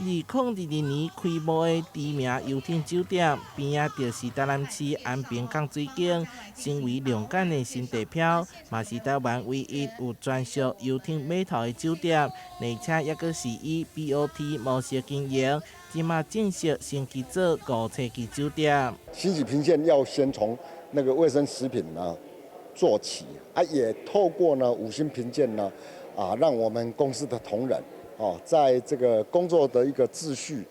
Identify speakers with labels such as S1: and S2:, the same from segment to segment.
S1: 2022年开幕的知名游艇酒店边仔就是台南市安平港水景，成为亮眼的新地标，嘛是台湾唯一有专属游艇码头的酒店，而且也阁是以 BOT 模式经营，即马正式升级做5星级酒店。
S2: 星级评鉴要先从那个卫生食品呢做起也透过呢5星评鉴呢让我们公司的同仁在这个工作的一个秩序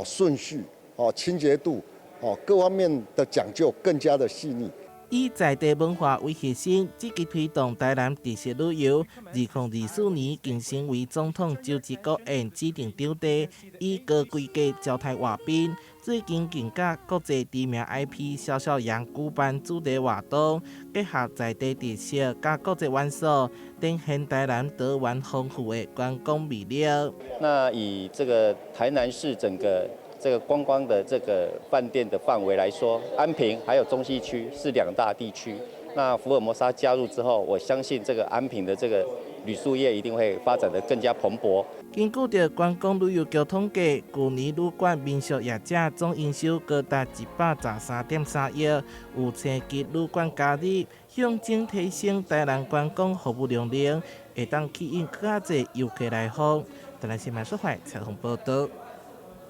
S2: 顺序清洁度各方面的讲究更加的细腻。
S1: 以在地文化为核心，积极推动台南特色旅游。2024年更成为总统就职国宴指定场地，以高规格招待外宾。最近更甲国际知名 IP 小小羊举办主题活动，结合在地特色甲国际元素，展现台南多元丰富的观光魅力。
S3: 那以这个台南市整个这个观光的这个饭店的范围来说，安平还有中西区是2大地区。那福尔摩沙加入之后，我相信这个安平的这个旅宿业一定会发展得更加蓬勃。
S1: 根据着观光旅游局统计，去年旅馆民宿业者总营收高达113.3亿，有星级旅馆加入，向前提升台南观光服务量能，会当吸引更加侪游客来访。台南新闻社会采访报道。